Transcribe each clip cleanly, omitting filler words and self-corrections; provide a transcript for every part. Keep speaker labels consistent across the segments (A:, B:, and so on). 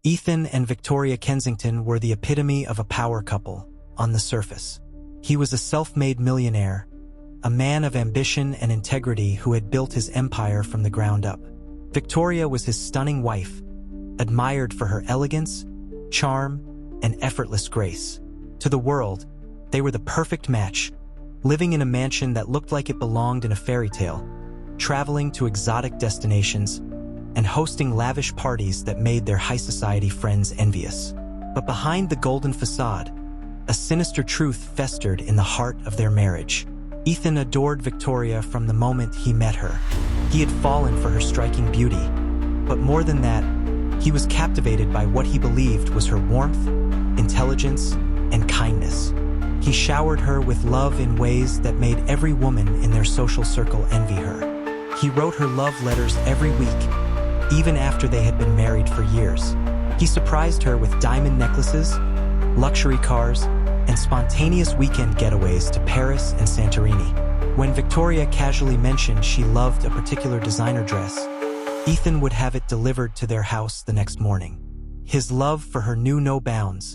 A: Ethan and Victoria Kensington were the epitome of a power couple on the surface. He was a self-made millionaire, a man of ambition and integrity who had built his empire from the ground up. Victoria was his stunning wife, admired for her elegance, charm, and effortless grace. To the world, they were the perfect match, living in a mansion that looked like it belonged in a fairy tale, traveling to exotic destinations, and hosting lavish parties that made their high society friends envious. But behind the golden facade, a sinister truth festered in the heart of their marriage. Ethan adored Victoria from the moment he met her. He had fallen for her striking beauty, but more than that, he was captivated by what he believed was her warmth, intelligence, and kindness. He showered her with love in ways that made every woman in their social circle envy her. He wrote her love letters every week, even after they had been married for years. He surprised her with diamond necklaces, luxury cars, and spontaneous weekend getaways to Paris and Santorini. When Victoria casually mentioned she loved a particular designer dress, Ethan would have it delivered to their house the next morning. His love for her knew no bounds,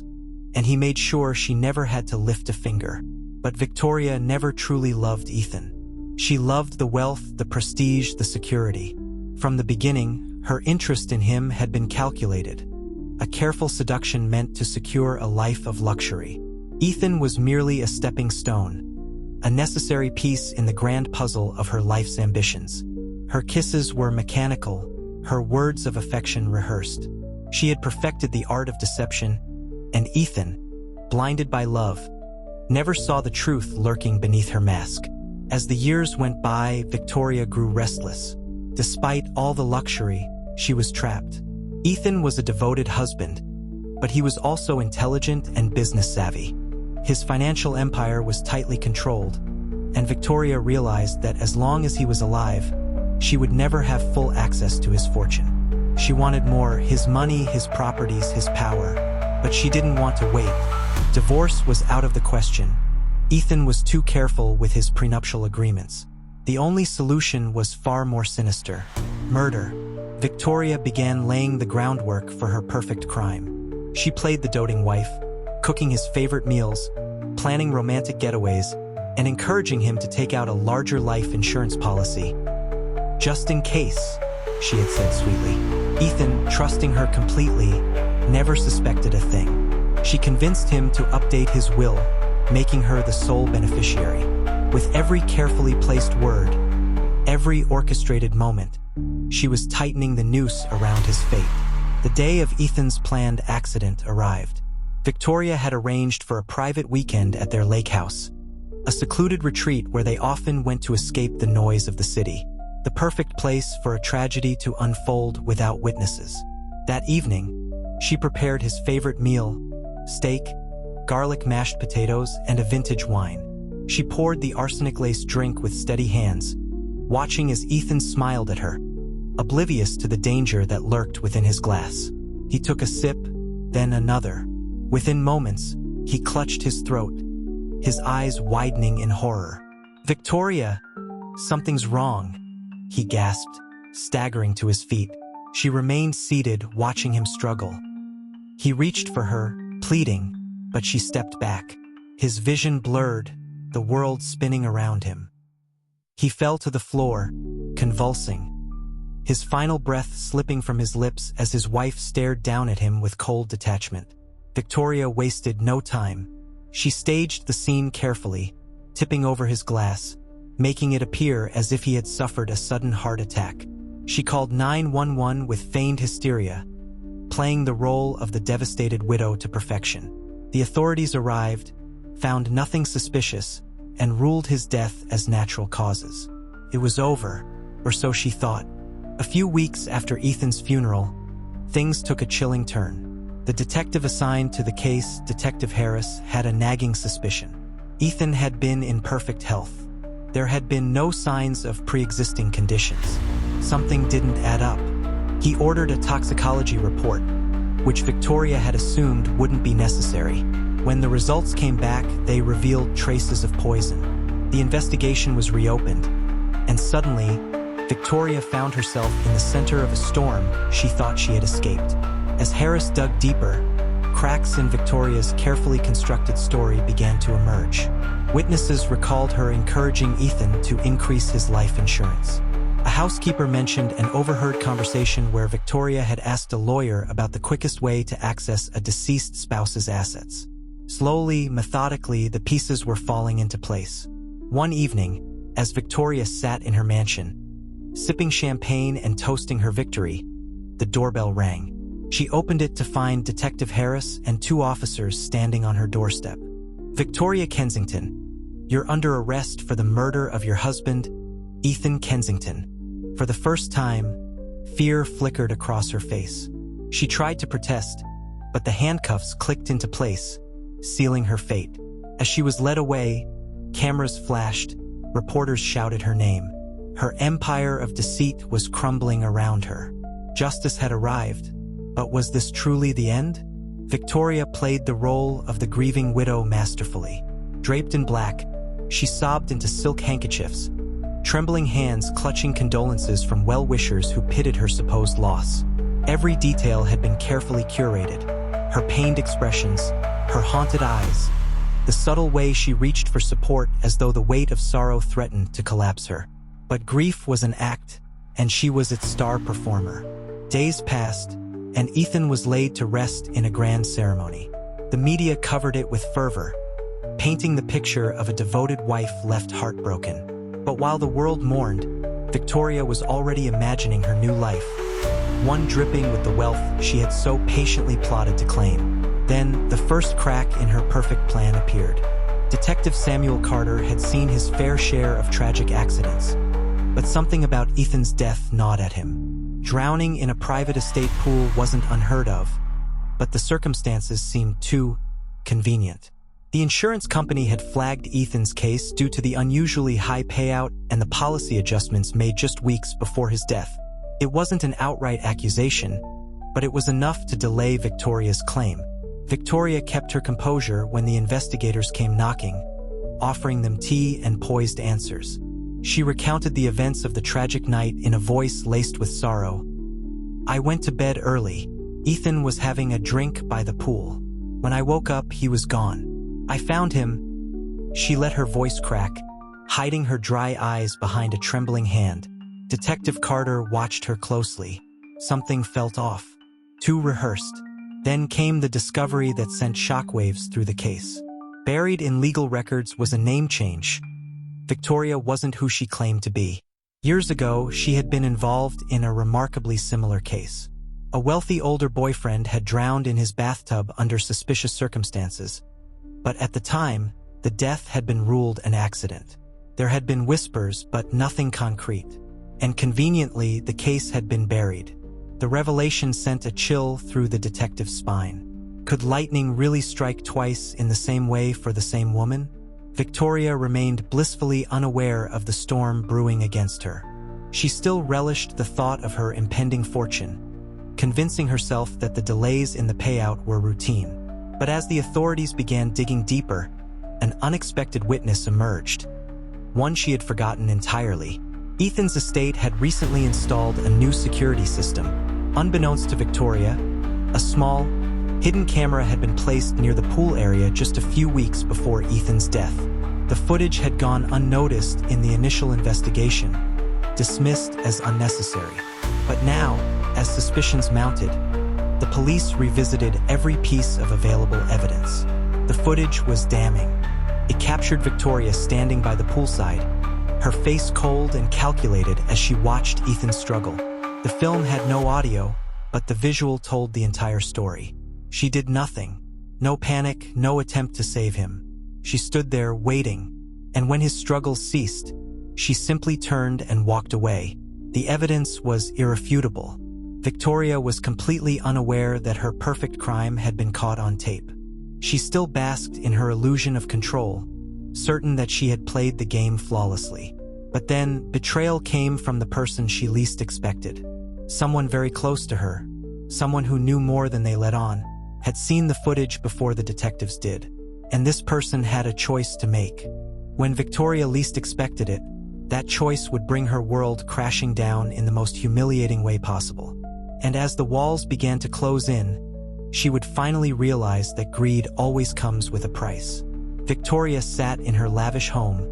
A: and he made sure she never had to lift a finger. But Victoria never truly loved Ethan. She loved the wealth, the prestige, the security. From the beginning, her interest in him had been calculated, a careful seduction meant to secure a life of luxury. Ethan was merely a stepping stone, a necessary piece in the grand puzzle of her life's ambitions. Her kisses were mechanical, her words of affection rehearsed. She had perfected the art of deception, and Ethan, blinded by love, never saw the truth lurking beneath her mask. As the years went by, Victoria grew restless. Despite all the luxury, she was trapped. Ethan was a devoted husband, but he was also intelligent and business-savvy. His financial empire was tightly controlled, and Victoria realized that as long as he was alive, she would never have full access to his fortune. She wanted more, his money, his properties, his power, but she didn't want to wait. Divorce was out of the question. Ethan was too careful with his prenuptial agreements. The only solution was far more sinister: murder. Victoria began laying the groundwork for her perfect crime. She played the doting wife, cooking his favorite meals, planning romantic getaways, and encouraging him to take out a larger life insurance policy. "Just in case," she had said sweetly. Ethan, trusting her completely, never suspected a thing. She convinced him to update his will, making her the sole beneficiary. With every carefully placed word, every orchestrated moment, she was tightening the noose around his fate. The day of Ethan's planned accident arrived. Victoria had arranged for a private weekend at their lake house, a secluded retreat where they often went to escape the noise of the city. The perfect place for a tragedy to unfold without witnesses. That evening, she prepared his favorite meal: steak, garlic mashed potatoes, and a vintage wine. She poured the arsenic-laced drink with steady hands, watching as Ethan smiled at her, oblivious to the danger that lurked within his glass. He took a sip, then another. Within moments, he clutched his throat, his eyes widening in horror. "Victoria, something's wrong," he gasped, staggering to his feet. She remained seated, watching him struggle. He reached for her, pleading, but she stepped back. His vision blurred, the world spinning around him. He fell to the floor, convulsing, his final breath slipping from his lips as his wife stared down at him with cold detachment. Victoria wasted no time. She staged the scene carefully, tipping over his glass, making it appear as if he had suffered a sudden heart attack. She called 911 with feigned hysteria, playing the role of the devastated widow to perfection. The authorities arrived, found nothing suspicious, and ruled his death as natural causes. It was over, or so she thought. A few weeks after Ethan's funeral, things took a chilling turn. The detective assigned to the case, Detective Harris, had a nagging suspicion. Ethan had been in perfect health. There had been no signs of pre-existing conditions. Something didn't add up. He ordered a toxicology report, which Victoria had assumed wouldn't be necessary. When the results came back, they revealed traces of poison. The investigation was reopened, and suddenly, Victoria found herself in the center of a storm she thought she had escaped. As Harris dug deeper, cracks in Victoria's carefully constructed story began to emerge. Witnesses recalled her encouraging Ethan to increase his life insurance. A housekeeper mentioned an overheard conversation where Victoria had asked a lawyer about the quickest way to access a deceased spouse's assets. Slowly, methodically, the pieces were falling into place. One evening, as Victoria sat in her mansion, sipping champagne and toasting her victory, the doorbell rang. She opened it to find Detective Harris and 2 officers standing on her doorstep. "Victoria Kensington, you're under arrest for the murder of your husband, Ethan Kensington." For the first time, fear flickered across her face. She tried to protest, but the handcuffs clicked into place, sealing her fate. As she was led away, cameras flashed, reporters shouted her name. Her empire of deceit was crumbling around her. Justice had arrived, but was this truly the end? Victoria played the role of the grieving widow masterfully. Draped in black, she sobbed into silk handkerchiefs, trembling hands clutching condolences from well-wishers who pitied her supposed loss. Every detail had been carefully curated. Her pained expressions, her haunted eyes, the subtle way she reached for support as though the weight of sorrow threatened to collapse her. But grief was an act, and she was its star performer. Days passed, and Ethan was laid to rest in a grand ceremony. The media covered it with fervor, painting the picture of a devoted wife left heartbroken. But while the world mourned, Victoria was already imagining her new life, one dripping with the wealth she had so patiently plotted to claim. Then, the first crack in her perfect plan appeared. Detective Samuel Carter had seen his fair share of tragic accidents, but something about Ethan's death gnawed at him. Drowning in a private estate pool wasn't unheard of, but the circumstances seemed too convenient. The insurance company had flagged Ethan's case due to the unusually high payout and the policy adjustments made just weeks before his death. It wasn't an outright accusation, but it was enough to delay Victoria's claim. Victoria kept her composure when the investigators came knocking, offering them tea and poised answers. She recounted the events of the tragic night in a voice laced with sorrow. "I went to bed early. Ethan was having a drink by the pool. When I woke up, he was gone. I found him." She let her voice crack, hiding her dry eyes behind a trembling hand. Detective Carter watched her closely. Something felt off. Too rehearsed. Then came the discovery that sent shockwaves through the case. Buried in legal records was a name change. Victoria wasn't who she claimed to be. Years ago, she had been involved in a remarkably similar case. A wealthy older boyfriend had drowned in his bathtub under suspicious circumstances. But at the time, the death had been ruled an accident. There had been whispers, but nothing concrete. And conveniently, the case had been buried. The revelation sent a chill through the detective's spine. Could lightning really strike twice in the same way for the same woman? Victoria remained blissfully unaware of the storm brewing against her. She still relished the thought of her impending fortune, convincing herself that the delays in the payout were routine. But as the authorities began digging deeper, an unexpected witness emerged. One she had forgotten entirely. Ethan's estate had recently installed a new security system. Unbeknownst to Victoria, a small, hidden camera had been placed near the pool area just a few weeks before Ethan's death. The footage had gone unnoticed in the initial investigation, dismissed as unnecessary. But now, as suspicions mounted, the police revisited every piece of available evidence. The footage was damning. It captured Victoria standing by the poolside, her face cold and calculated as she watched Ethan struggle. The film had no audio, but the visual told the entire story. She did nothing. No panic, no attempt to save him. She stood there waiting, and when his struggles ceased, she simply turned and walked away. The evidence was irrefutable. Victoria was completely unaware that her perfect crime had been caught on tape. She still basked in her illusion of control, certain that she had played the game flawlessly. But then, betrayal came from the person she least expected. Someone very close to her, someone who knew more than they let on, had seen the footage before the detectives did. And this person had a choice to make. When Victoria least expected it, that choice would bring her world crashing down in the most humiliating way possible. And as the walls began to close in, she would finally realize that greed always comes with a price. Victoria sat in her lavish home,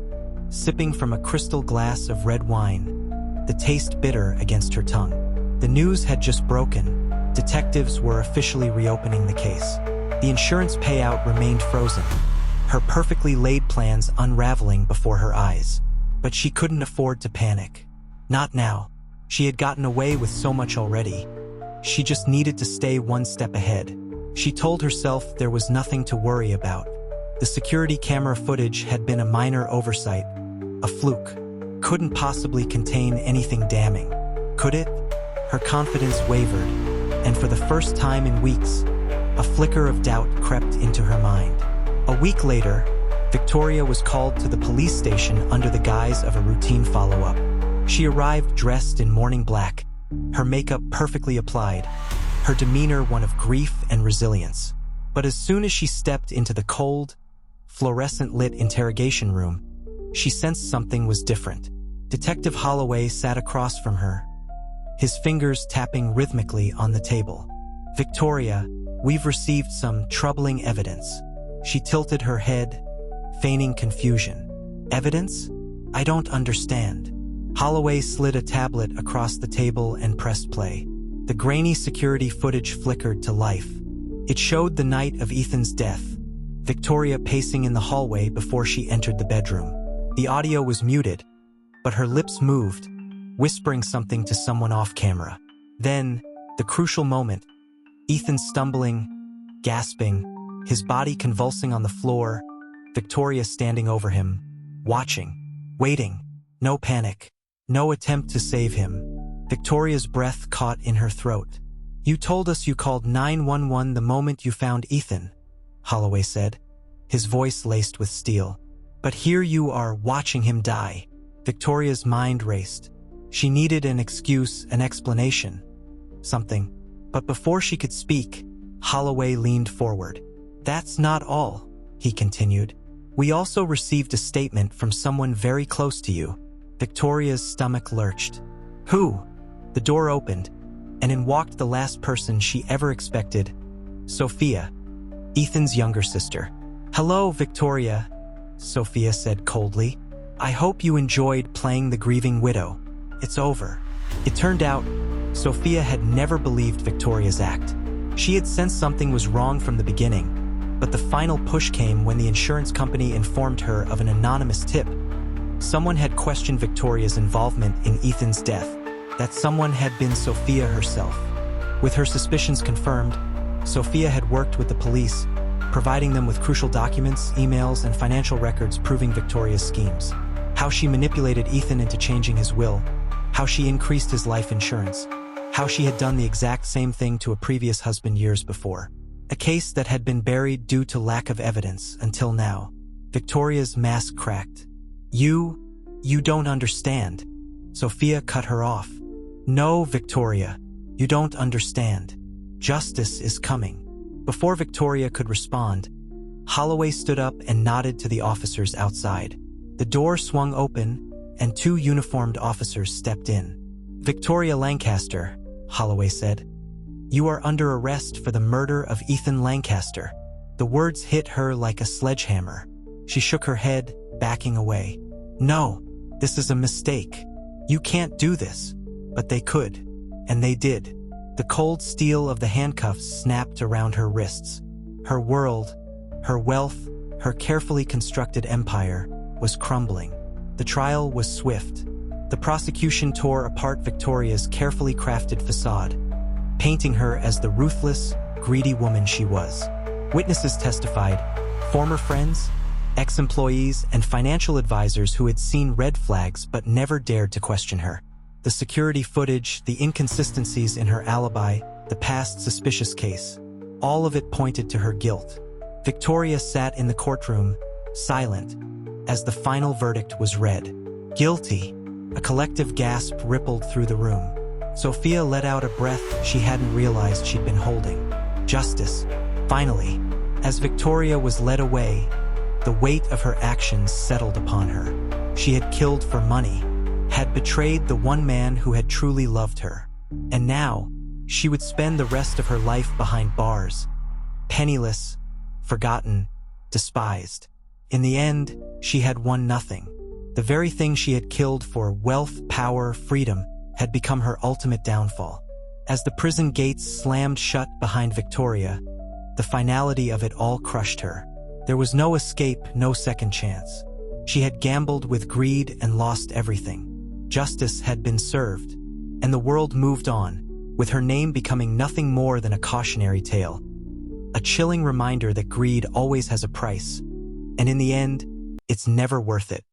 A: sipping from a crystal glass of red wine, the taste bitter against her tongue. The news had just broken. Detectives were officially reopening the case. The insurance payout remained frozen, her perfectly laid plans unraveling before her eyes. But she couldn't afford to panic. Not now. She had gotten away with so much already. She just needed to stay one step ahead. She told herself there was nothing to worry about. The security camera footage had been a minor oversight, a fluke. Couldn't possibly contain anything damning. Could it? Her confidence wavered, and for the first time in weeks, a flicker of doubt crept into her mind. A week later, Victoria was called to the police station under the guise of a routine follow-up. She arrived dressed in morning black, her makeup perfectly applied, her demeanor one of grief and resilience. But as soon as she stepped into the cold, fluorescent-lit interrogation room, she sensed something was different. Detective Holloway sat across from her, his fingers tapping rhythmically on the table. "Victoria, we've received some troubling evidence." She tilted her head, feigning confusion. "Evidence? I don't understand." Holloway slid a tablet across the table and pressed play. The grainy security footage flickered to life. It showed the night of Ethan's death, Victoria pacing in the hallway before she entered the bedroom. The audio was muted, but her lips moved, whispering something to someone off camera. Then, the crucial moment, Ethan stumbling, gasping, his body convulsing on the floor, Victoria standing over him, watching, waiting, no panic, no attempt to save him. Victoria's breath caught in her throat. "You told us you called 911 the moment you found Ethan," Holloway said, his voice laced with steel. "But here you are watching him die." Victoria's mind raced. She needed an excuse, an explanation, something. But before she could speak, Holloway leaned forward. "That's not all," he continued. "We also received a statement from someone very close to you." Victoria's stomach lurched. "Who?" The door opened, and in walked the last person she ever expected, Sophia, Ethan's younger sister. "Hello, Victoria," Sophia said coldly. "I hope you enjoyed playing the grieving widow. It's over." It turned out, Sophia had never believed Victoria's act. She had sensed something was wrong from the beginning, but the final push came when the insurance company informed her of an anonymous tip. Someone had questioned Victoria's involvement in Ethan's death. That someone had been Sophia herself. With her suspicions confirmed, Sophia had worked with the police, providing them with crucial documents, emails, and financial records proving Victoria's schemes. How she manipulated Ethan into changing his will, how she increased his life insurance, how she had done the exact same thing to a previous husband years before. A case that had been buried due to lack of evidence until now. Victoria's mask cracked. You don't understand." Sophia cut her off. "No, Victoria, you don't understand. Justice is coming." Before Victoria could respond, Holloway stood up and nodded to the officers outside. The door swung open, and two uniformed officers stepped in. "Victoria Lancaster," Holloway said, "you are under arrest for the murder of Ethan Lancaster." The words hit her like a sledgehammer. She shook her head, backing away. "No, this is a mistake. You can't do this." But they could, and they did. The cold steel of the handcuffs snapped around her wrists. Her world, her wealth, her carefully constructed empire was crumbling. The trial was swift. The prosecution tore apart Victoria's carefully crafted facade, painting her as the ruthless, greedy woman she was. Witnesses testified, former friends, ex-employees, and financial advisors who had seen red flags but never dared to question her. The security footage, the inconsistencies in her alibi, the past suspicious case, all of it pointed to her guilt. Victoria sat in the courtroom, silent, as the final verdict was read. Guilty. A collective gasp rippled through the room. Sophia let out a breath she hadn't realized she'd been holding. Justice. Finally. As Victoria was led away, the weight of her actions settled upon her. She had killed for money, had betrayed the one man who had truly loved her. And now, She would spend the rest of her life behind bars, penniless, forgotten, despised. In the end, she had won nothing. The very thing she had killed for, wealth, power, freedom, had become her ultimate downfall. As the prison gates slammed shut behind Victoria, the finality of it all crushed her. There was no escape, no second chance. She had gambled with greed and lost everything. Justice had been served, and the world moved on, with her name becoming nothing more than a cautionary tale. A chilling reminder that greed always has a price, and in the end, it's never worth it.